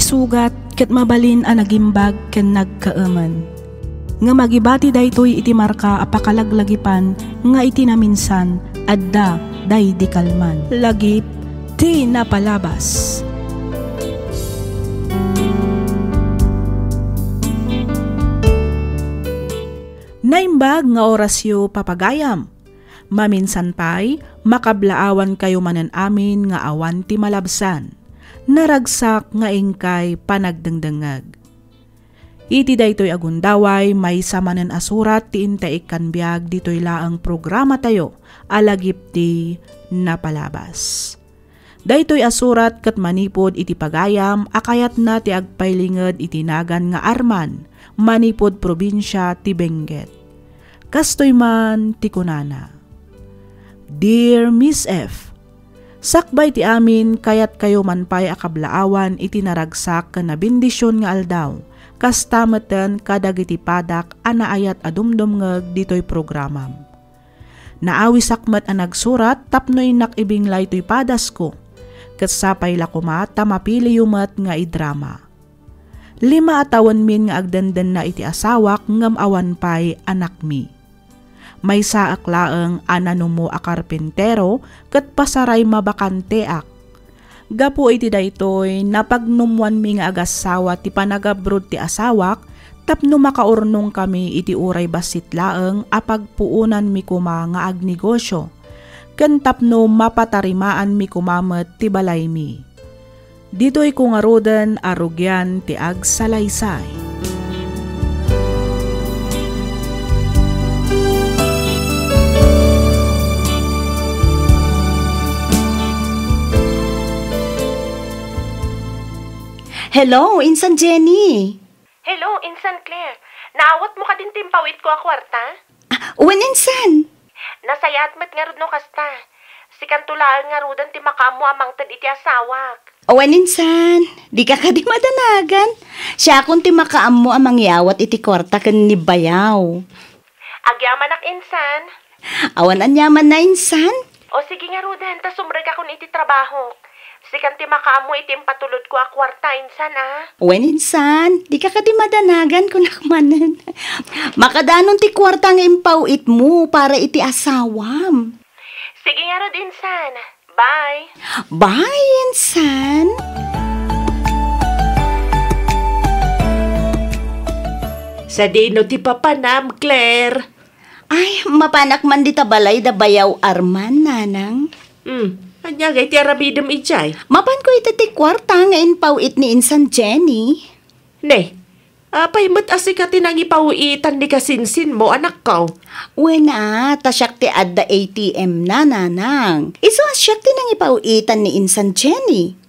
isugat ket mabalin a nagimbag ken nagkaaman. Nga magibati daytoy iti marka apakalaglagipan nga iti naminsan adda day di kalman. Lagip ti napalabas. Naimbag nga orasyo papagayam. Maminsan pay, makablaawan kayo manan amin nga awan ti malabsan. Naragsak nga ingkay panagdengdengag. Iti daytoy agundaway may samanen asurat ti intaik kanbiag ditoy laang programa tayo alagip ti napalabas. Daytoy asurat ket manipod iti pagayam akayat na ti agpaylinged iti nagan nga Arman manipod probinsya ti Benguet. Kastoy man ti kunana. Dear Miss F, sakbay ti amin kayat kayo manpay akablaawan iti naragsak ken nabindisyon nga aldaw. Kastameten kadagiti padak anaayat adumdumngeg ditoy programam. Naawisakmet a nagsurat tapnoy nakibinglay toy padas ko. Ket sapay lakuma tamapili yumet nga idrama. 5 atawan min nga agdenden na iti asawak ngem awan pay anak mi. May saak laeng ananumo a karpentero ket pasaray mabakanteak. Gapu iti daytoy napagnumwan mi nga agasawa ti panagabrod ti asawak tapno makaurnong kami iti uray basit laeng apagpuunan mi kuma nga agnegosyo ken tapno mapatarimaan mi kumamet ti balay mi. Ditoy ko nga roden arugyan ti agsalaysay. Hello, Insan Jenny. Hello, Insan Claire. Naawat mo ka din timpawit ko a kwarta? Uwan, Insan. Nasayat met nga rod no kasta. Si kantulaan nga rodan ti makamu amang tad iti asawak. Uwan, Insan. Di ka di madanagan. Siya akong ti makaam mo amang yawat iti kwarta ken ni bayaw. Agyaman ak, Insan. Awan anyaman na, Insan. O sige nga rodan, ta sumreg akong iti trabaho. Sikan ti makamu iti patulod ko a kwarta, Insan Uwan, Insan. Di ka di madanagan kung nakmanan. Makadanon ti kwarta nga impawit mo para iti asawam. Sige nga rod, Insan. Bye. Bye, Insan. Sa dino ti papanam, Claire. Ay, mapanak man di tabalay da bayaw Arman, nanang. Anyagay ti arabidem ijay. Mapan ko iti kwarta nga impawit ni Insan Jenny. Ne, paimot asika tinangipawitan ni kasinsin mo, anak ko. Wena, tasyak ti adda ATM na, nanang. Iso asyak tinangipawitan ni Insan Jenny.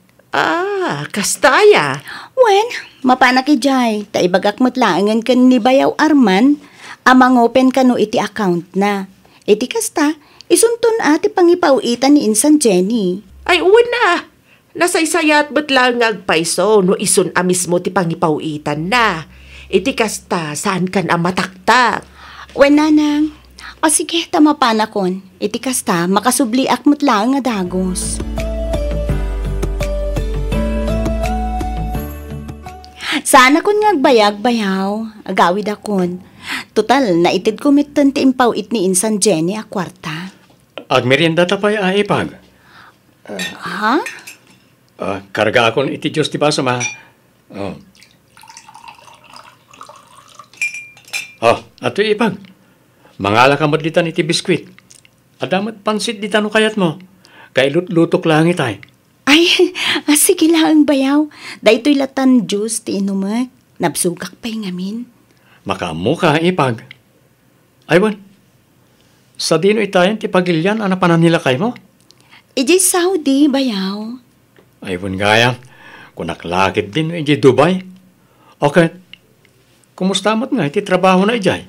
Kastaya. Wen, mapanak ijay. Taibagak mutlaangan kan ni bayaw Arman. Amang open kano iti account na. Iti kasta, isuntun ati pangipawitan ni Insan Jenny. Ay, uwan na. Nasaysayat ba't lang agpaiso no isun amis mo ti pangipawitan na. Iti kasta, saan kan amataktak? Wen, nanang. O sige, tama panakon. Iti kasta, makasubliak mo't lang nga dagos. Sana kun ngagbayag bayaw, agawid akon. Total, naitid kumitan ti impawit ni Insan Jenny a kwarta. Agmerienda tapay ipag. Ha? Karga akon iti Diyos ti baso ma. Ato ipag. Mangala ka madlitan iti biskwit. Adamat pansit di tano kayat mo. Kay lutok lang itay. Ay, sige lang bayaw. Daytoy latan juice ti inumak. Nabsugak pa'y ngamin. Makamu ka ipag. Aywan. Sa dino itayan ti pagilyan anapanan nila kay mo? Iji Saudi bayaw. Aywan gaya. Kunaklakit din iji Dubai. Okay. Kumusta mo't nga iti trabaho na ijay?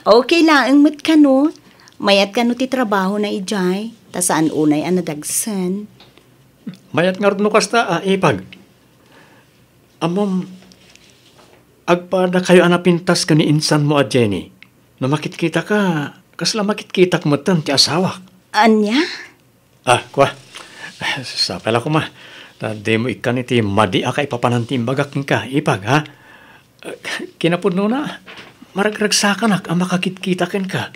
Okay lang mo't kano. Mayat kano ti trabaho na ijay. Ta saan unay anadagsan. Mayat nga rin kasta ipag. Amom, agpada kayo anapintas ka ni Insan mo at Jenny. Na makitkita ka, kasla makitkitak mo tan ti asawak. Anya? Kwa. Sa pala ko ma, di mo ikan iti madi akay papanantimbagak ka, ipag ha? Kinapudno na, maragragsakan ang makakitkitakin ka.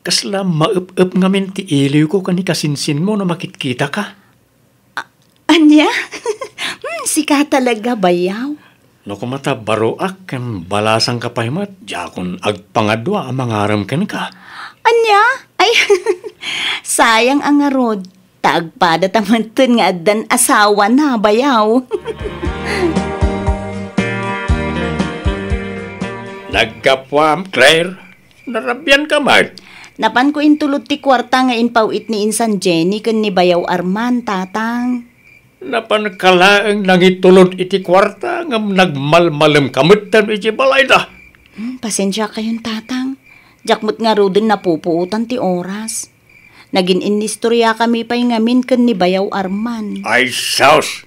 Kasla maup-up ngamin ti iliw ko kani kasinsin mo na makitkita ka. Anya? Sika talaga, bayaw. No kumata baroak kan balasang kapaymat, jakon agpangadwa ang mangaram kan ka. Anya? Ay, sayang ang arod. Tagpada tamantan nga adan asawa na, bayaw. Nagkapwam, Claire. Narabyan ka man. Napan ko intulot ti kwarta nga inpawit ni Insan Jenny kan ni Bayaw Arman, tatang. Napan kalaang nangitulod iti kwarta nga nagmalmalam kamutan iti balay da. Pasensya kayon, tatang. Jakmut nga rodin napupuutan ti oras. Naging inistorya kami pa'y ngamin kan ni Bayaw Arman. Ay, saus!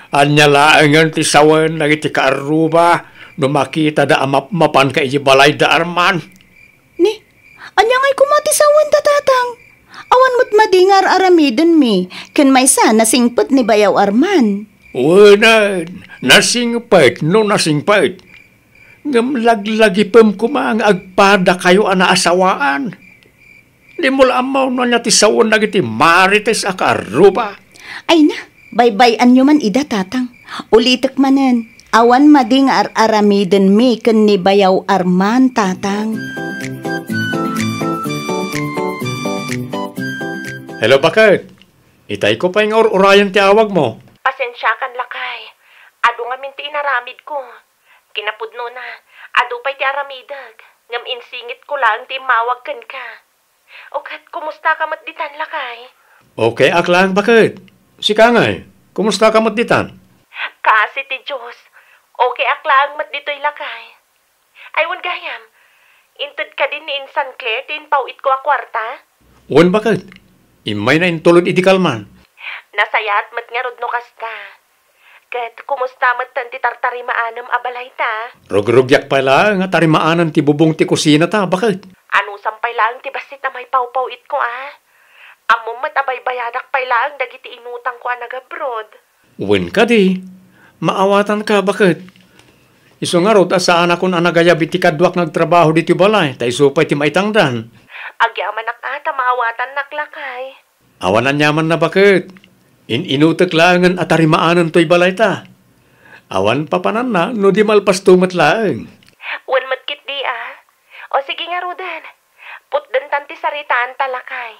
Anya laangan ti sawan na iti kaaruba no makita da mapan ka iti balay da Arman. Ni, anya nga'y kumatisawan ta, tatang. Awan mo't madingar aramiden mi, kan may sa nasingpet ni Bayaw Arman. Wala, nasingpait no nasingpait. Ngam laglagipem kumang agpada kayo ana asawaan. Di mo lamaw no niya ti sawan na iti marites a kaaruba. Ay na, baybayan nyo man ida, tatang. Ulitek manen, awan madingar aramiden mi, kan ni Bayaw Arman, tatang. Hello, bakit? Itay ko pa yung urayan ti awag mo. Pasensya kan lakay. Ado nga min ti inaramid ko. Kinapudno na. Ado pa'y ti aramidag. Ngam insingit ko lang ti mawag kan ka. O kat, kumusta ka matditan lakay? Okay, aklang, bakit? Si Kangay, kumusta ka matditan? Kasi ti Diyos. Okay aklang matdito'y lakay. Aywan gayam. Intud ka din ni Insan Claire tin pawit ko a kwarta? Wan, bakit? Imay na intulod iti kalman. Nasayat mat nga rodno kasta. Kat kumusta mat tan ti tartari maanam abalay ta? Rogrugyak pala nga tarimaanan ti bubong ti kusina ta, bakit? Ano sampay lang ti basit na may pawpawit ko Amo mat abay bayadak pay lang dagiti inutang ko nag-abroad. Wan ka di. Maawatan ka, bakit? Iso nga rod asaan akong anagayab iti kadwak nagtrabaho diti balay, ta isupay ti maitangdan. Agyaman ata maawatan naklakay. Awanan yaman na, bakit? Inutek langan at tarimaanan to'y balay ta. Awan papanan na, no di malpas tumat laang. Wan matkit di O sige nga Rudan, putdan tanti saritaan talakay.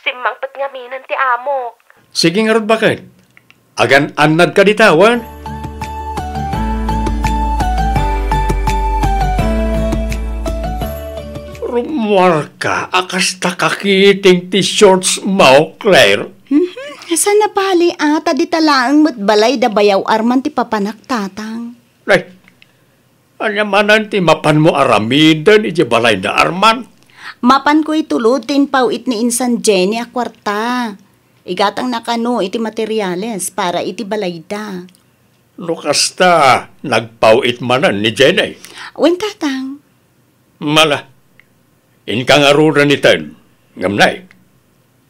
Simmangpet nga minan ti amok. Sige nga rod, bakit? Agan anad ka ditawan. Rumarka, akas takakiting ti shorts mo, Claire. Saan na pali ata di talaang mo't balay da Bayaw Arman ti papanak, tatang. Ay, anyamanan ti mapan mo aramidan iti balay da Arman. Mapan ko itulod tin pawit ni Insan Jenny a kwarta. Igatang nakano iti materyales para iti balay da. Lukasta, nagpawit manan ni Jenny. Wen, tatang. Mala, inkangaruran ni Ten, ngamnay,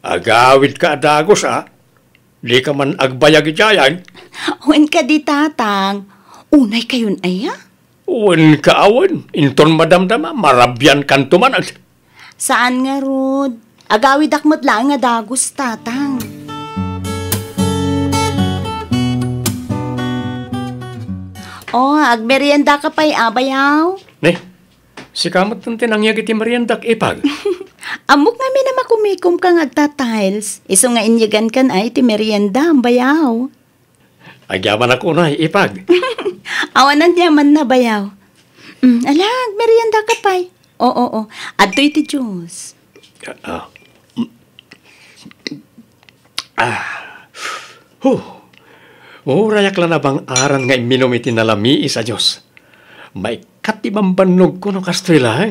agawid ka adagos di ka man agbayag itayan. Wen ka di, tatang. Unay kayon ay Wen ka awan, inton madamdama, marabyan kan tumanag. Saan nga, Rod? Agawid akmat lang nga dagos, tatang. Agmerienda ka pa'y Bayaw. Ne, si kamot ng tinangyag iti meriendak ipag. Amok nga na makumikom kang agta-tiles. Iso nga inyagan kan ay ti merienda, Bayaw. Agyaman ako na ipag. Awanan yaman na, Bayaw. Alag, merienda ka pa'y. Oo. Adto'y ti Diyos. Rayak lang na bang aran nga iminom iti nalami sa Diyos. May katibambanog ko no kastrila.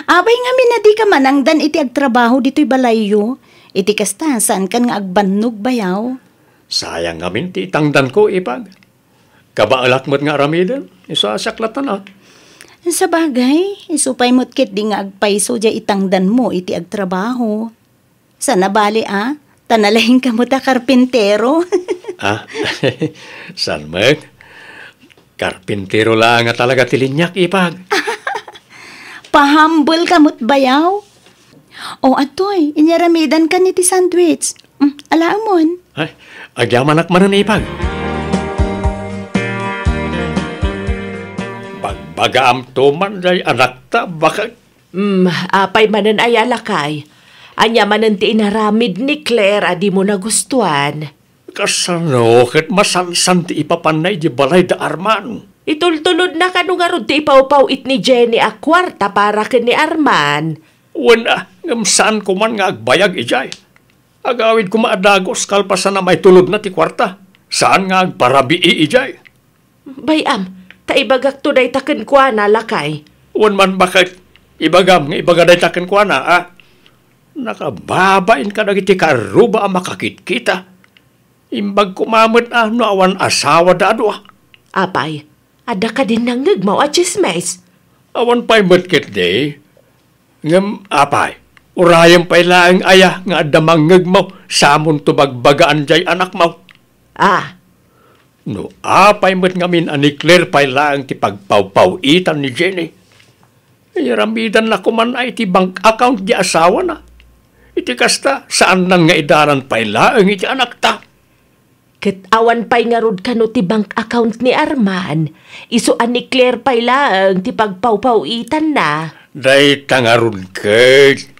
Abay nga minadi ka manangdan iti agtrabaho dito'y balayo. Iti kasta, saan kan nga agbannog, Bayaw? Sayang ngamin ti itangdan ko ipag. Kabaalak mo't nga aramidan, isasaklatan na. Sa bagay, isupay mo't kit di nga agpaiso dya itangdan mo iti agtrabaho. Sana bali Tanalahin ka mo ta karpintero. Ah, saan mat? Karpintero lang nga talaga tilinyak, ipag. Pahambol ka mo't bayaw. O atoy, inyaramidan ka ni ti sandwich. Alaamon. Ay, agyaman akmanan, ipag. Bagbagaam tuman day anak ta, baka... Apay manan ay alakay. Anya manan ti inaramid ni Claire adi mo nagustuhan. Kasano, ket masansan ti ipapanay di balay da Arman. Itultulod na kanu nga rod ti ipaw-paw it ni Jenny a kwarta para ken ni Arman. Wala, ngam saan ko man nga agbayag ijay. Agawid ko maadagos kalpasan na may tulod na ti kwarta. Saan nga agparabii ijay? Bayam, taibagak to day taken kwa na lakay. Wan man bakit ibagam nga ibagaday taken ko na, ah? Nakababain ka nagiti karuba ang makakitkita. Imbag kumamot no awan asawa dado, ah. Apay, ada ka din nang ngagmaw at chismes. Awan pa'y matkit day. Ngam, apay, urayang pa'y laang aya nga adamang ngagmaw samon tubagbagaan jay anak mo. Ah, No, apay mat ngamin ani Claire pa'y laang ti pagpawpawitan ni Jenny. Iramidan na kuman ay ti bank account di asawa na. Iti kasta, saan nang nga idaran pa'y laang iti anak ta? ket awan pay nga rod kano ti bank account ni Arman. Isuan ni Claire pay laang ti pagpawpawitan na. Day tangarun ket.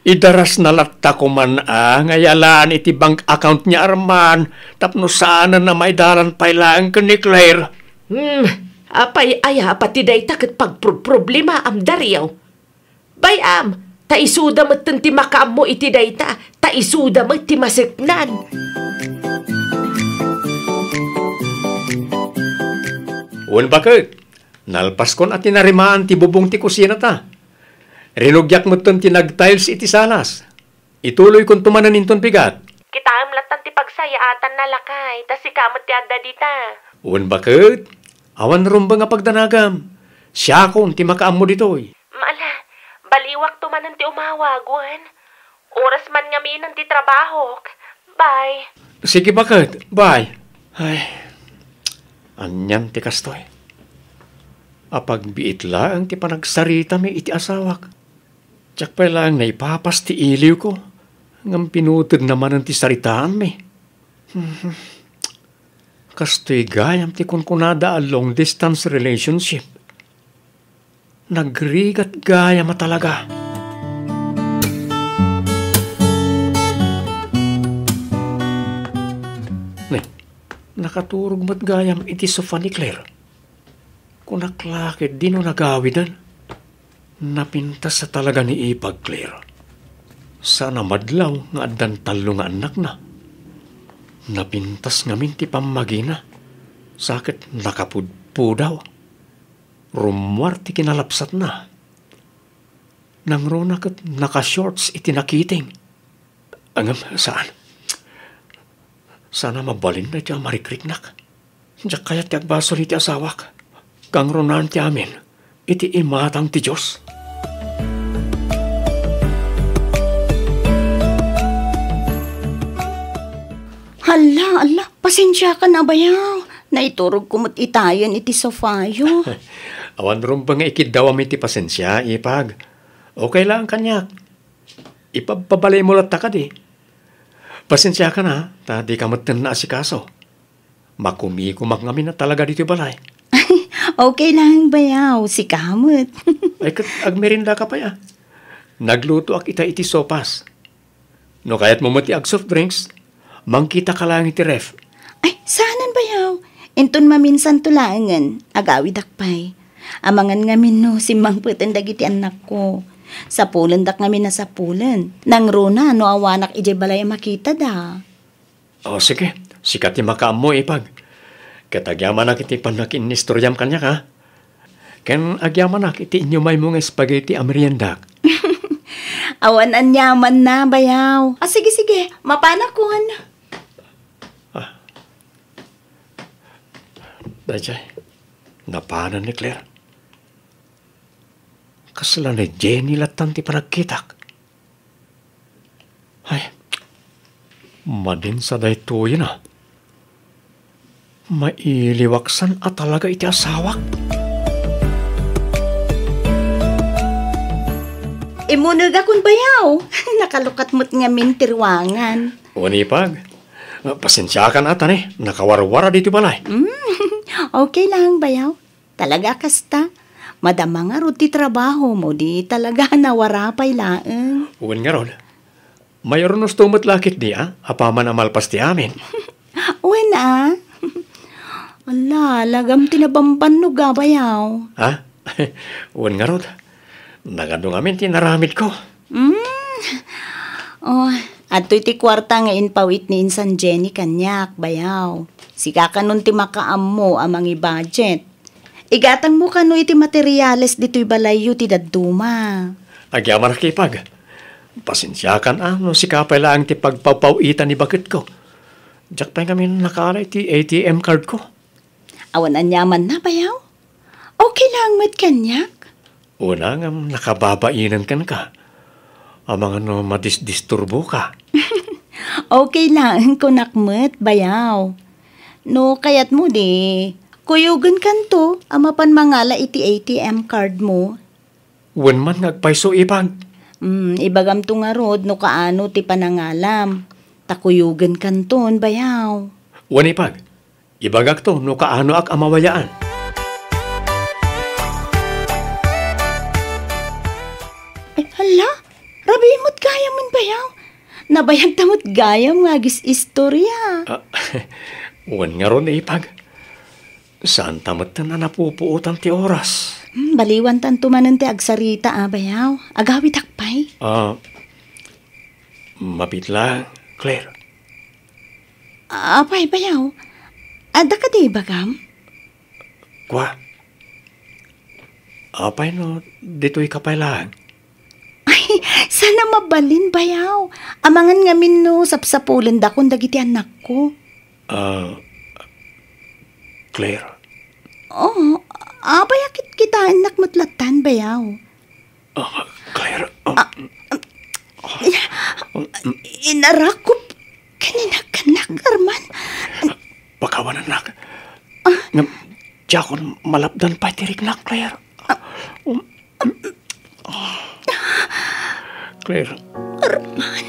Idaras na latta ko man nga yalaan iti bank account ni Arman tapno sana na may daran pa'y laang ka ni Claire. Apay aya pati day taket pagproblema am dariyaw. Bayam, taisuda met ti makaam mo iti dayta, taisuda met ti maseknan. Wan bakit? Nalpas kon at tinarimaan ti bubong ti kusina ta. Rinugyak mo ton tinag-tiles iti salas. Ituloy kon tumanan inton pigat. Kitaam latan ti pagsayaatan na lakay, tas ikamot ti adda dita. Wan bakit? Awan rumba nga pagdanagam. Siya kon ti makaam mo ditoy. Maala, baliwak tumanan ti umawagwan. Oras man nga minan ti trabaho. Bye. Sige bakit? Bye. Ay, anyan ti kastoy. Apag biit lang ti panagsarita mi iti asawak. Tsak pa lang na ipapas ti iliw ko. Ngam pinutod naman ang ti saritaan mi. Kastoy gayam ti kunkunada a long distance relationship. Nagrigat gayam talaga. Nakaturog mat gayam iti sofa ni Claire. Kunaklakit di no nagawidan. Napintas sa talaga ni ipag Claire. Sana madlaw nga addan talo nga anak na. Napintas ngamin ti pamagina. Sakit nakapudpudaw. Rumwar ti kinalapsat na. Nang ronakat naka-shorts iti nakiting. Angam, saan? Sana mabalin na ti amarikriknak. Diyak kaya ti agbasol iti asawak. Kang ronan ti amin, iti imatang ti Diyos. Hala, pasensya ka na bayaw. Naiturog kumot itayan iti sofayo. Awan ron ba nga ikidawam iti pasensya, ipag? Okay lang kanyak. Ipapabalay mo latta ka di. Pasensya ka na, ta di ka matan na asikaso. Makumikumak ngamin na talaga dito balay. Okay lang bayaw, si kamot. Ay kat agmerinda ka pa ya. Nagluto ak ita iti sopas. No kayat mo mati ag soft drinks, mangkita ka lang iti ref. Ay, saanan bayaw? Enton maminsan tulangan, agawid akpay. Amangan ngamin no, simbang putan dagiti anak ko. Sa pulan dak ngamin na sa pulan. Nang rona, no awanak ije balay makita da. O sige, sikat ti makaam mo ipag. Katagyaman nak iti panakin nistoryam kanya ka. Ken agyaman nak iti inyo may mga spaghetti ameriendak. Awan anyaman na bayaw. Sige, mapanakon. Dajay, napanan ni Claire. Kasala ni Jenny latan ti panagkitak. Ay, Madin sa daytoy na. Mailiwaksan at talaga iti asawak. Imunag akong bayaw. Nakalukat mo't nga mintirwangan. Unipag, pasensya ka na atan nakawarwara dito balay. Okay lang, bayaw. Talaga kasta. Madama nga ruti trabaho mo, di talaga nawarapay laeng. Uwan nga ron. Mayroon nos tumot lakit di apaman amalpas ti amin. Uwan Ala, lagam tinabamban no ga, bayaw. Ha? Uwan nga ron. Nagadong amin tinaramid ko. Oh, at ti kwarta nga inpawit ni Insan Jenny kanyak, bayaw. Sika ka nun ti makaam mo amang i-budget. Igatang mo ka no iti materyales dito'y balayo ti daduma. Agyaman nakipag. Pasensya ka na no si kapay lang ti pagpapawitan ni bakit ko. Diyak pa kami nakaalay ti ATM card ko. Awan anyaman na, bayaw? Okay lang mat kanyak. Una nga nakababainan ka. Amang ano madisturbo ka. Okay lang kunakmet, bayaw. No, kayat mo di. Kuyugan kanto, amapan mangala iti ATM card mo. Wen man nagpaiso ipag. Ibagam to nga rod, no kaano ti panangalam. Takuyugan kanton, bayaw. Wen ipag. Ibagak to, no kaano ak amawayaan. Hala, rabi mo't gayam man, bayaw. Nabayag tamot gayam nga gis istorya. Wen nga ron ipag. Saan tamat na napupuutan ti oras? Baliwan tanto manan ti agsarita, bayaw. Agawi takpay. Mapit lang, Claire. Apay, bayaw. Ada ka di bagam? Kwa? Apay no, dito'y kapay lang. Ay, sana mabalin, bayaw. Amangan ngamin no, sapsapulan da kung dagiti anak ko. Claire. Oo, bayakit kita anak matlatan, bayaw. Claire. Inarakop kanina kanak, Arman. Pakawan anak. Jakon malapdan pa tirik na, Claire. Claire. Arman.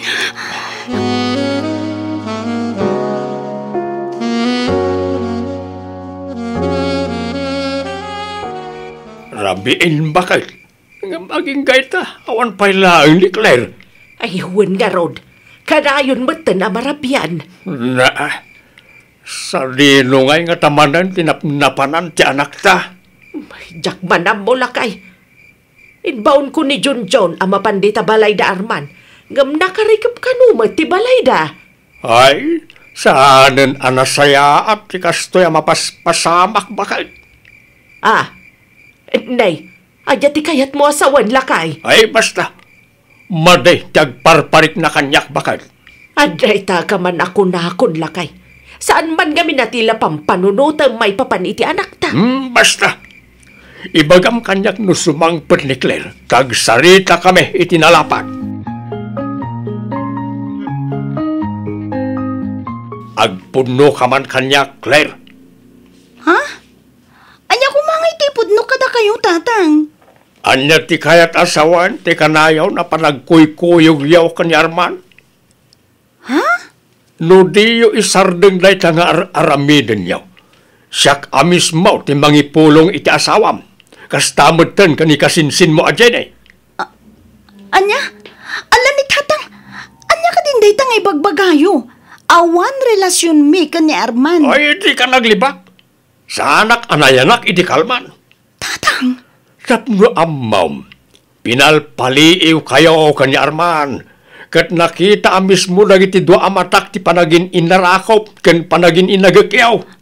Rabiin bakit? Nga maging gaita, awan pa'y laang ni Claire. Ay, huwan nga rod. Kanayon mata na marabyan. Na, sa dino ngay nga tamanan, tinapnapanan ti anak ta. Jack manam mo lakay. Inbaon ko ni John ang mapandita balay da Arman. Ngam nakarikap ka numat ti balay da. Ay, saanen anasaya at ti kastoy mapaspasamak bakit? Nay, adya ti kayat mo asawan lakay. Ay, basta. Maday, tagparparik na kanyak bakal. Aday ta ka man ako na akon lakay. Saan man kami natila pampanunutang may papaniti anak ta? Basta. Ibagam kanyak no sumangpet ni Claire. Tagsarita kami itinalapan. Agpuno ka man kanyak, Claire. Ha? Anya kumangay tipod no kada kayo, tatang. Anya ti kayat asawan, ti kanayaw na panagkuy-kuyog-yaw kanyarman. Ha? No diyo isardeng day ta nga aramiden yaw. Siyak amis mo ti mangipulong iti asawam. Kastamod ten kani kasinsin mo adyan Anya? Ala ni tatang. Anya ka din day tang ibagbagayo. Awan relasyon mi ka ni Arman. Ay, di ka naglibak. Sa anak anayanak iti kalman. Tatang. Tapno amam, pinalpaliiw kayo kani Arman. Kat nakita amis mo dagiti dua amatak ti panagin inarakop ken panagin inagakyaw.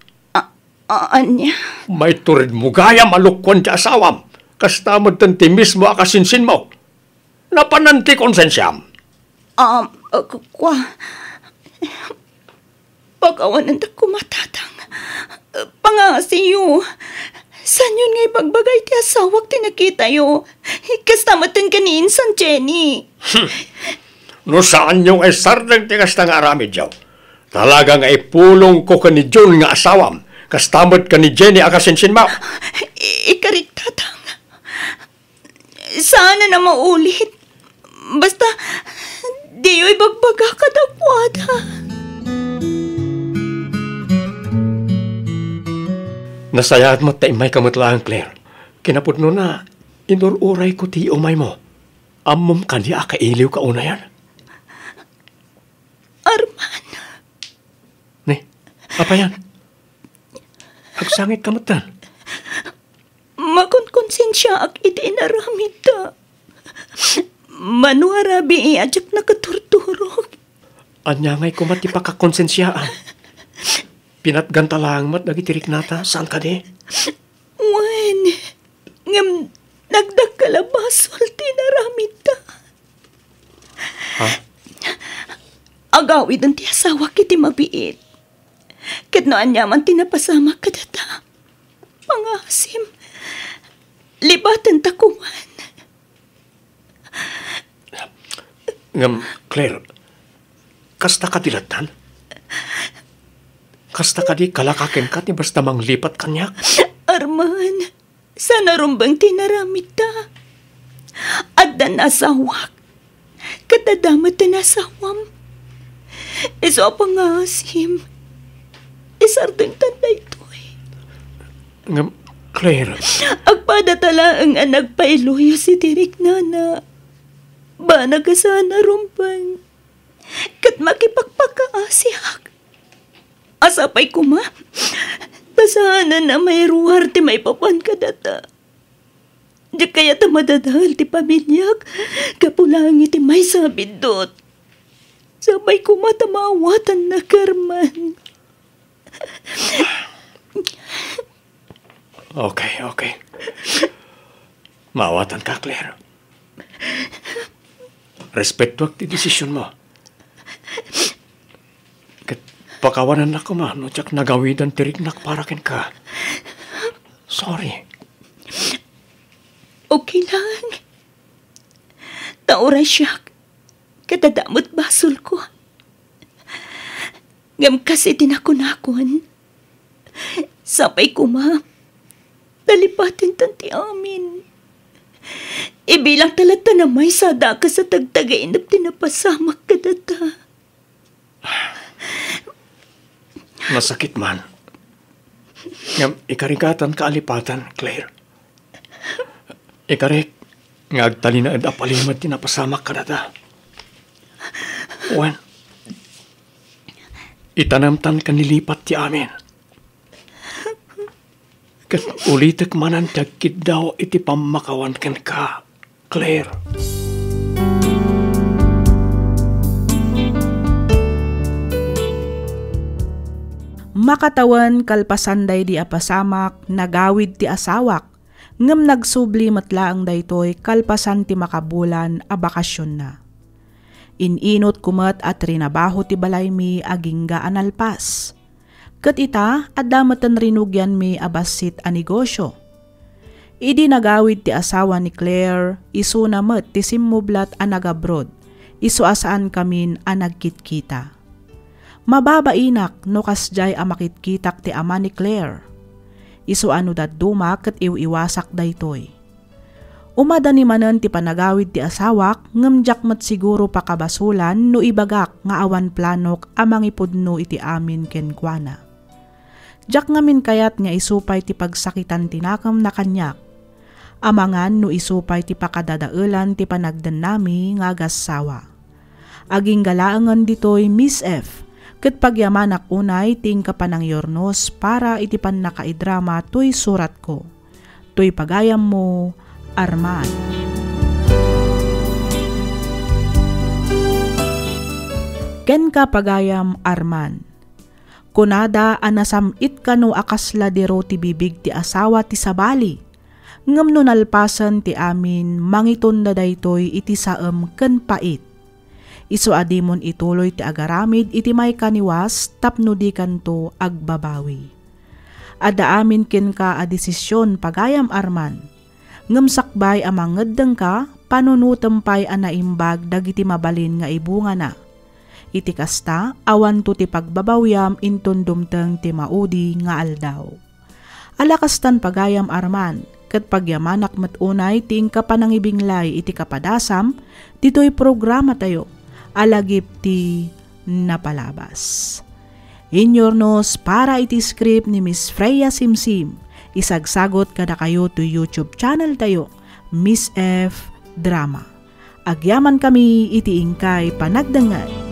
Anya? May turid mo gaya malukwan ti asawam. Kastamod ten ti mismo akasinsin mo. Napananti konsensyam. Kwa. Pagawanan da kumatatang. Pangasiyo. San yun nga ibagbagay ti asawak ti nakita yo? Kastamatan ka ni Insan Jenny. No saan yung esardang tigas ng aramid yaw? Talaga nga ipulong ko ka ni John nga asawam. Kastamod ka ni Jenny akasinsin mo. Ikarit, tatang. Sana na maulit. Basta, di yo'y bagbaga kadakwada. Nasayaat mo tayo may kamutlaan, Claire. Kinapudno na, inururay ko ti umay mo. Amom ka niya kailiw ka una yan. Arman. Ne, apa yan? Agsangit kamutan. Makonkonsensya ak iti inaramid ta. Manuarabi iadyak nakaturturog. Anya ngay kumati pakakonsensyaan. Pinatganta lang mat nagitirik nata. Saan ka di? Wen, ngam nagdagkalabasol tinaramid ta. Ha? Agawid ang ti asawa kiti mabiit. Ket no anyaman tinapasama kadata. Pangasim. Libatan takuman. Ngam, Claire, kasta ka dilatan? Kasta ka di kalakakin ka ti basta manglipat kanyak? Arman, sana rumbang tinaramid ta. Addan asawak. Katadamat na asawam. Iso pangasim. Isardeng tanda ito'y. Ngam, Claire. Agpadatala ang anak pailuyo si Tirik Nana. Ba nagasana rumbang. Kat makipagpakaasiyak. Asapay kuma. Tasana na may ruwar ti may papan kadata. Di kaya ta madadahal ti pamilyak. Kapulangi ti may sabid dot. Sabay kuma tamawatan na karman. Okay. Maawatan ka, Claire. Respeto ti desisyon mo. Kat pakawanan na ko no tsak nagawidan tirignak para ken ka. Sorry. Okay lang. Taoray siya. Katadamot basol ko. Ngam kasi tinakunakon. Sapay kuma. Talipatin tanti amin. Ibilang talata na may sada ka sa tagtagainap tinapasamak ka data. Masakit man. Ngam ikarigatan kaalipatan, Claire. Ikarik, ngagtali na adapalimad tinapasamak ka data. Wen, itanamtan ka nilipat ti amin. Kat ulitek manan tagkid daw iti pamakawan ken ka, Claire. Makatawan kalpasanday di apasamak, nagawid ti asawak, ngem nagsubli matlaang daytoy kalpasan ti makabulan a bakasyon na. Ininot kumat at rinabaho ti balay mi agingga analpas. Kat ita, adamatan rinugyan mi abasit a negosyo. Idi nagawid ti asawa ni Claire, isu namet ti simmublat a nagabroad, isu asaan kamin a nagkitkita. Mababainak no kasjay a makitkitak ti ama ni Claire. Isu ano daduma kat iwasak daytoy. Umada ni manen ti panagawid ti asawak, ngamjak mat siguro pakabasulan no ibagak nga awan planok amang ipudno iti amin kenkwana. Jak ngamin kayat nga isupay ti pagsakitan tinakam na kanyak. Amangan no isupay ti pakadadaelan ti panagdan nami nga agasawa. Aging galaangan ditoy Miss F. Ket pagyamanak unay ting kapanang yornos para iti pan nakaidrama tuy surat ko. Tuy pagayam mo, Arman. Ken ka pagayam, Arman. Kunada anasamit kano akasla dero ti bibig ti asawa ti sabali. Ngem no nalpasan ti amin mangiton na daytoy iti saem ken pait. Isu adimon ituloy ti agaramid iti may kaniwas tapno di kanto agbabawi. Ada amin ken ka a desisyon pagayam, Arman. Ngem sakbay amangeddeng ka panunutem pay a naimbag dagiti mabalin nga ibunga na. iti kasta awan to ti pagbabawyam inton dumteng ti maudi nga aldaw. Alakastan pagayam arman, ket pagyamanak matunay ti inkapanangibinglay iti kapadasam, dito'y programa tayo, alagip ti napalabas. Inyornos para iti script ni Miss Freya Simsim, isagsagot kada kayo to YouTube channel tayo, Miss F Drama. Agyaman kami iti ingkay panagdangay.